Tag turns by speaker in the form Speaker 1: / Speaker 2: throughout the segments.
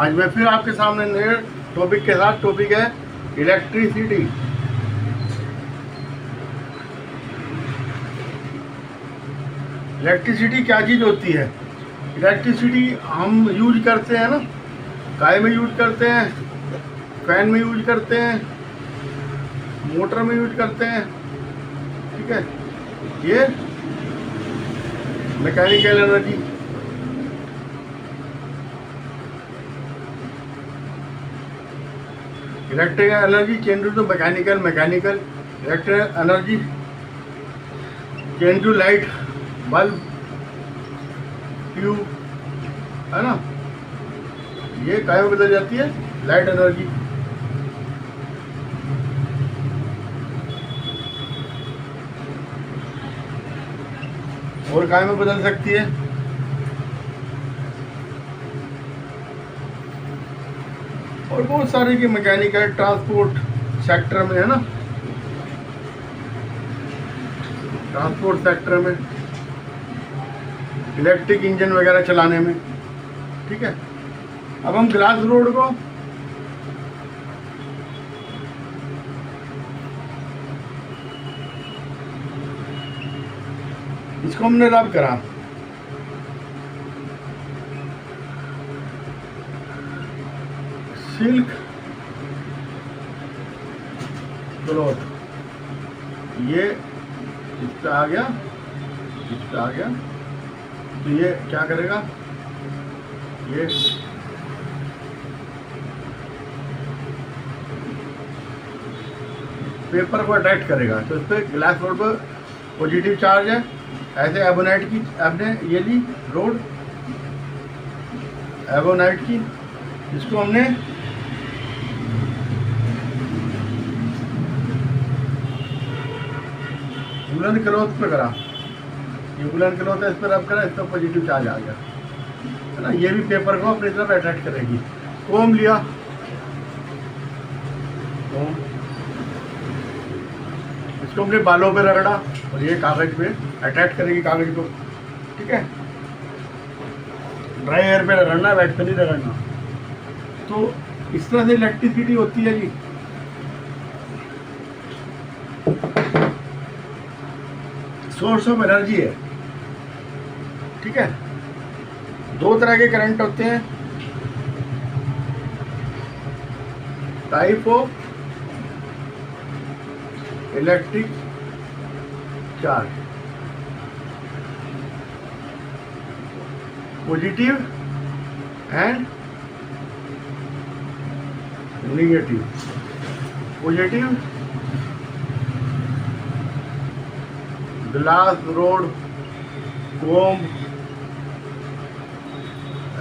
Speaker 1: आज मैं फिर आपके सामने नए टॉपिक के साथ। टॉपिक है इलेक्ट्रिसिटी। इलेक्ट्रिसिटी क्या चीज़ होती है? इलेक्ट्रिसिटी हम यूज करते हैं ना, काय में यूज करते हैं, फैन में यूज करते हैं, मोटर में यूज करते हैं, ठीक है। ये mechanical energy, electrical energy change to mechanical, mechanical electrical energy change to light, bulb, tube, है ना। ये काय में बदल जाती है? Light energy. और काय में बदल सकती है? और बहुत सारे की मैकेनिकल ट्रांसपोर्ट सेक्टर में, है ना, ट्रांसपोर्ट सेक्टर में, इलेक्ट्रिक इंजन वगैरह चलाने में, ठीक है। अब हम ग्लास रोड को इसको हमने रब करा, सिल्क क्लॉथ, ये इस पे आ गया, इस पे आ गया, तो ये क्या करेगा? ये पेपर को अट्रैक्ट करेगा, तो इस पर ग्लास रोड पर पॉजिटिव चार्ज है। ऐसे एबोनाइट की, आपने ये ली रोड एबोनाइट की, इसको हमने वुलन क्लॉथ पे करा, ये वुलन क्लॉथ है, इस पर रब करा, इस पर पॉजिटिव चार्ज आ गया, है ना। ये भी पेपर को अपनी तरफ अट्रैक्ट करेगी। कोम लिया, कोम, इसको हमने बालों पे रगड़ा और ये कागज पे अट्रैक्ट करेगी कागज को, ठीक है। ड्राई एयर पे रगड़ना, वेट पे नहीं रगड़ना। तो इस तरह से इलेक्ट्रिसिटी होती है जी। सोर्स ऑफ एनर्जी है, ठीक है। दो तरह के करंट होते हैं, type of electric charge, positive and negative. Positive glass rod, comb,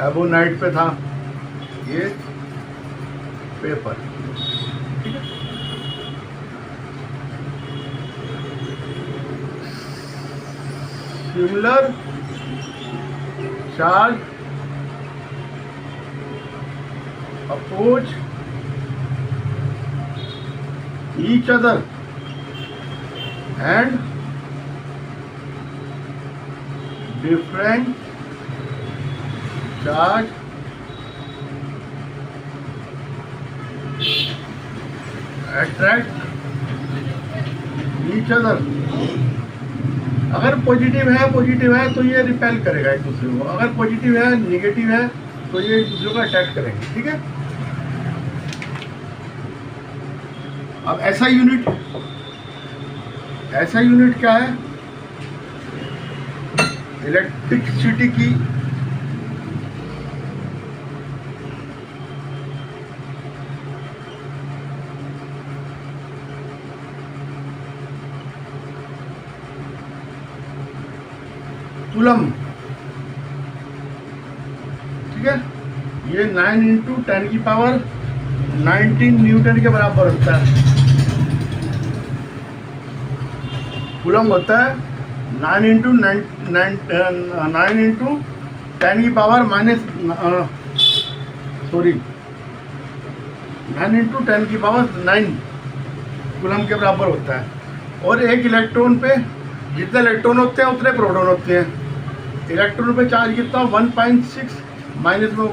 Speaker 1: ebonite पे था, ये पेपर, ठीक है। Similar charge oppose each other and different charge attract each other। अगर पॉजिटिव है तो ये रिपेल करेगा एक दूसरे को, अगर पॉजिटिव है नेगेटिव है तो ये एक दूसरे को अट्रैक्ट करेंगे, ठीक है। अब ऐसा यूनिट क्या है? इलेक्ट्रिसिटी की कूलम, ठीक है। ये 9 × 10⁻19 न्यूटन के बराबर होता है। कूलम होता है 9 × 10⁻9 कूलम के बराबर होता है। और एक इलेक्ट्रॉन पे जितने इलेक्ट्रॉन होते हैं उतने प्रोटॉन होते हैं। इलेक्ट्रॉन पे चार्ज कितना? 1.6 - 1 ×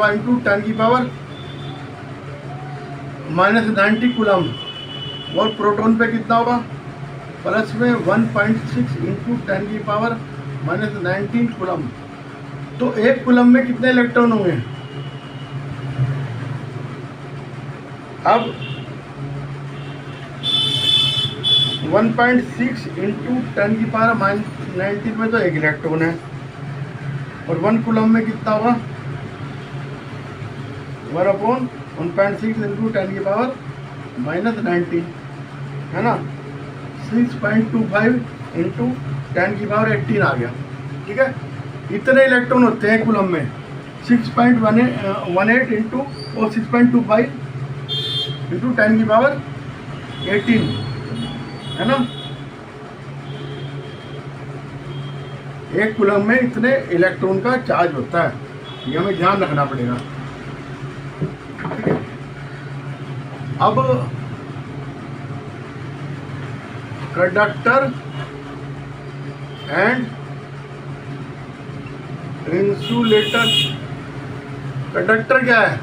Speaker 1: -90 कूलम, और प्रोटॉन पे कितना होगा, प्लस में 1.6 इंटू 10⁻⁻19 कूलम। तो एक कूलम में कितने इलेक्ट्रॉन होंगे? अब 1.6 इंटू 10⁻⁻19 में तो एक इलेक्ट्रॉन है, और 1 कूलम में कितना होगा, 1/1.6 इंटू 10⁻⁻19 है ना, 6.25 इंटू 10⁻18 आ गया। ठीक है, इतने इलेक्ट्रॉन होते हैं कूलम में, 6.18 इंटू और 6.25 इंटू 10⁻18 है ना। एक कूलम में इतने इलेक्ट्रॉन का चार्ज होता है, ये हमें ध्यान रखना पड़ेगा। अब कंडक्टर एंड इंसुलेटर। कंडक्टर क्या है?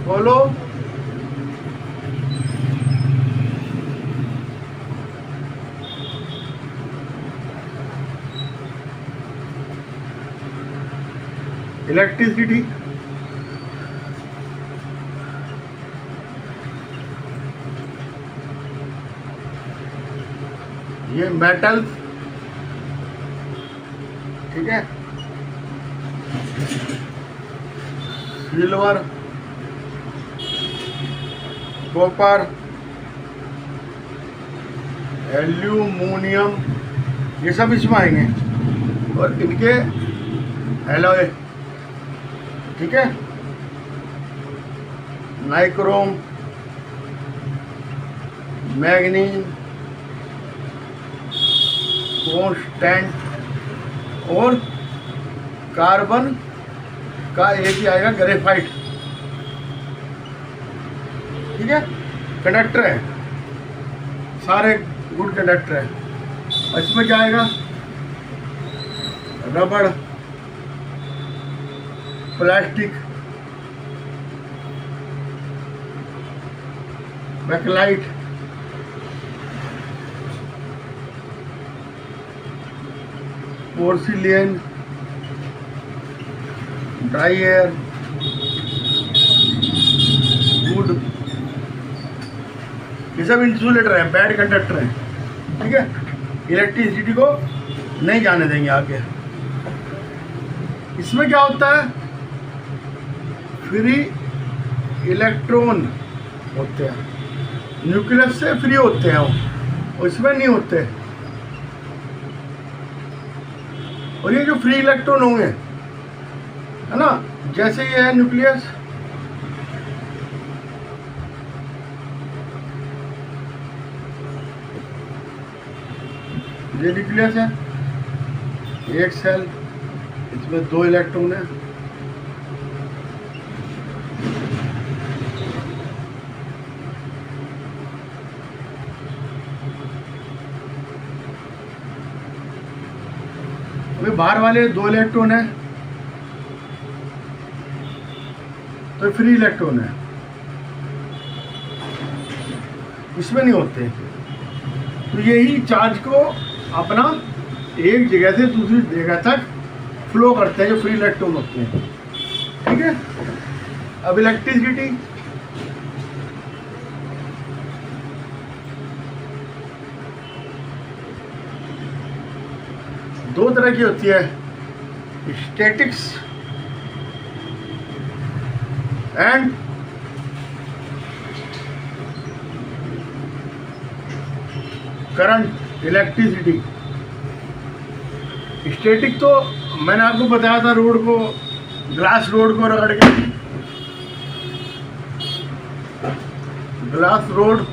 Speaker 1: बोलो। इलेक्ट्रिसिटी, ये मेटल, ठीक है, सिल्वर, कॉपर, एल्यूमिनियम, ये सब इसमें आएंगे, और इनके एलॉय, ठीक है, नाइक्रोम, मैग्नीज, कांस्टेंट, और कार्बन का एक ही आएगा ग्रेफाइट। ठीक है, कंडक्टर है, सारे गुड कंडक्टर है। इसमें क्या आएगा, रबड़, plastic, bakelite, porcelain, dry air, wood, ये सब इंसुलेटर है, बैड कंडक्टर है। ठीक है, इलेक्ट्रिसिटी को नहीं जाने देंगे आगे। इसमें क्या होता है, फ्री इलेक्ट्रॉन होते हैं, न्यूक्लियस से फ्री होते हैं वो, इसमें नहीं होते। और ये जो फ्री इलेक्ट्रॉन होंगे, है ना, जैसे ये है न्यूक्लियस, ये न्यूक्लियस है, एक सेल, इसमें 2 इलेक्ट्रॉन है। अभी बाहर वाले 2 इलेक्ट्रॉन है, तो फ्री इलेक्ट्रॉन है, इसमें नहीं होते। तो यही चार्ज को अपना एक जगह से दूसरी जगह तक फ्लो करते हैं, जो फ्री इलेक्ट्रॉन होते हैं। ठीक है, अब इलेक्ट्रिसिटी, दो तरह की होती है, statics and current electricity. Static तो मैंने आपको बताया था, रोड को, ग्लास रोड को रगड़ के, ग्लास रोड,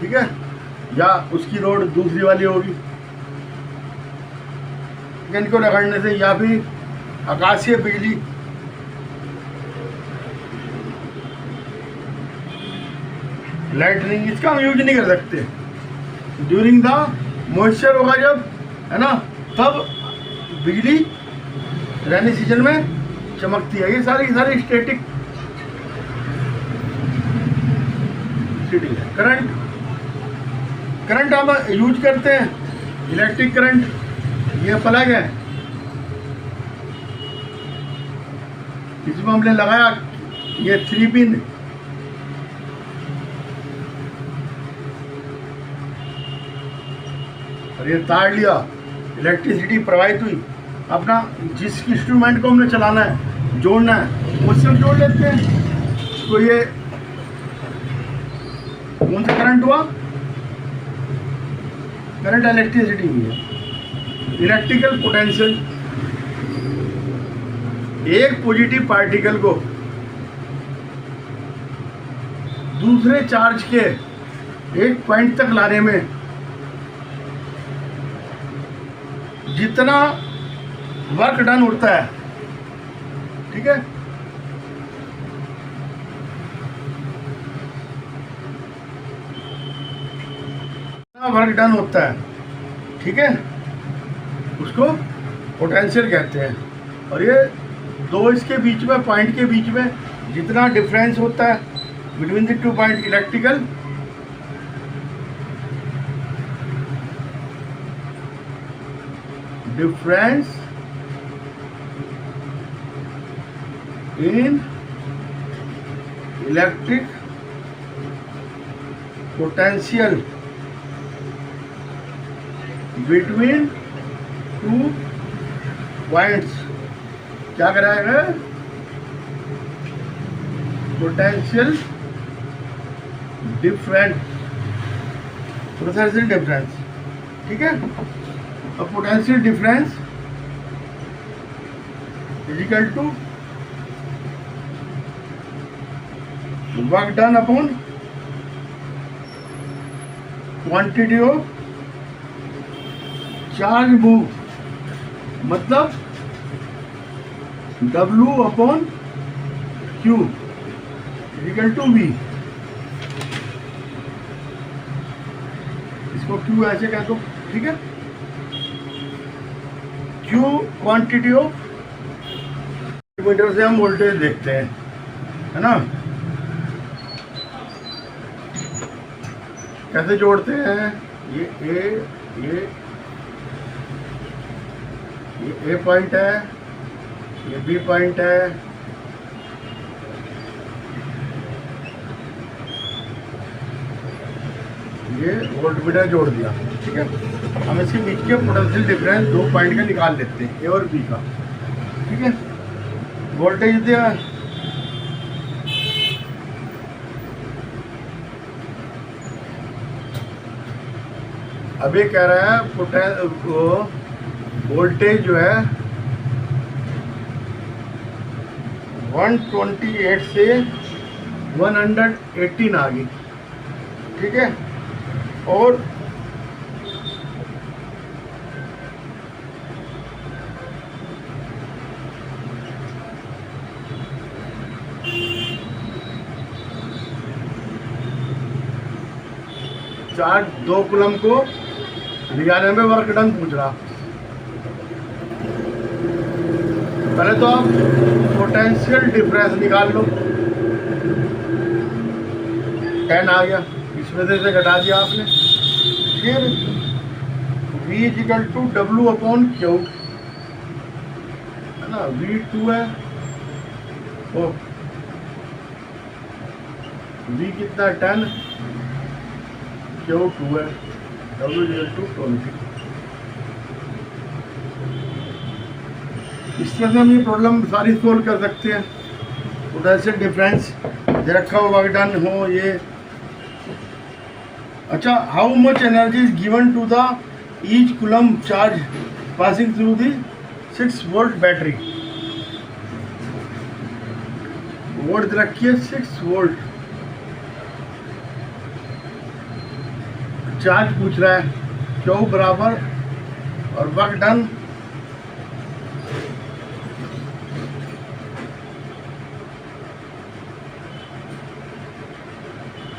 Speaker 1: ठीक है, या उसकी रोड दूसरी वाली होगी, इनको रगड़ने से, या फिर आकाशीय बिजली, लाइटनिंग, इसका हम यूज नहीं कर सकते ड्यूरिंग द मॉइस्चर होगा जब, है ना, तब बिजली रैनी सीजन में चमकती है। ये सारी स्टैटिक सीटिंग है। करंट हम यूज करते हैं, इलेक्ट्रिक करंट। ये प्लग है, इसमें हमने लगाया ये 3 पिन, और ये तार लिया, इलेक्ट्रिसिटी प्रवाहित हुई। अपना जिस इंस्ट्रूमेंट को हमने चलाना है, जोड़ना है, उससे हम जोड़ लेते हैं। तो ये कौन सा करंट हुआ? करंट इलेक्ट्रिसिटी भी है। इलेक्ट्रिकल पोटेंशियल, एक पॉजिटिव पार्टिकल को दूसरे चार्ज के एक पॉइंट तक लाने में जितना वर्क डन होता है, ठीक है, वर्क डन होता है, ठीक है, उसको पोटेंशियल कहते हैं। और ये दो इसके बीच में, पॉइंट के बीच में जितना डिफरेंस होता है between the 2 point, electrical difference in electric potential between 2 points क्या कराएगा? पोटेंशियल डिफरेंस, पोटेंशियल डिफरेंस, ठीक है। अब potential difference is equal to work done upon quantity of charge move, मतलब W upon Q equal to V। इसको Q ऐसे कह दो, ठीक है। Q क्वांटिटी ऑफ, मीटर से हम वोल्टेज देखते हैं, है ना। कैसे जोड़ते हैं? ये A पॉइंट है, ये B पॉइंट है, ये वोल्टमीटर जोड़ दिया, ठीक है। हम इसके बीच के पोटेंशियल डिफरेंस 2 पॉइंट का निकाल लेते हैं, A और B का, ठीक है। वोल्टेज दिया, अब ये कह रहा है वोल्टेज जो है 128 से 118 आ गई, ठीक है। और चार्ज 2 कूलम को निकालने में वर्क डन पूछ रहा। पहले तो आप पोटेंशियल डिफरेंस निकाल लो, 10 आ गया, इसमें से घटा दिया आपने। फिर V equal to W upon Q, है ना। V2 है, ओ V कितना 10, Q2 है, W इक्वल टू 20। इस तरह से हम ये प्रॉब्लम सारी सोल्व कर सकते हैं। पोटेंशियल डिफरेंस दे रखा हो, वर्क डन हो, ये। अच्छा, how much energy is given to the each coulomb charge passing through the 6 volt battery. Volt दे रखी है 6 वोल्ट, चार्ज पूछ रहा है, Q बराबर और वर्क डन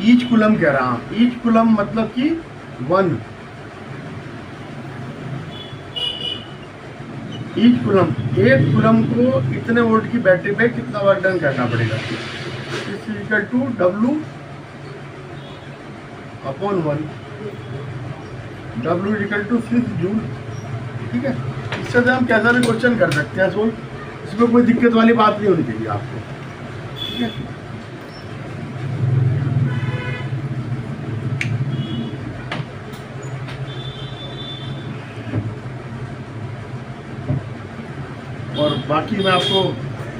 Speaker 1: ईच कूलम कह रहा हूँ। ईच कूलम मतलब कि 1, ईच कुलम, एक कुलम को इतने वोल्ट की बैटरी पे कितना वर्क डन करना पड़ेगा। इस equal to W upon 1, W equal to 6 joule. ठीक है, इससे हम कैसा भी क्वेश्चन कर सकते हैं सोल्व, इसमें कोई दिक्कत वाली बात नहीं होनी चाहिए आपको। ठीक है, और बाकी मैं आपको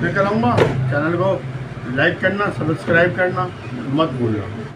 Speaker 1: लेकर आऊँगा। चैनल को लाइक करना, सब्सक्राइब करना मत भूलना।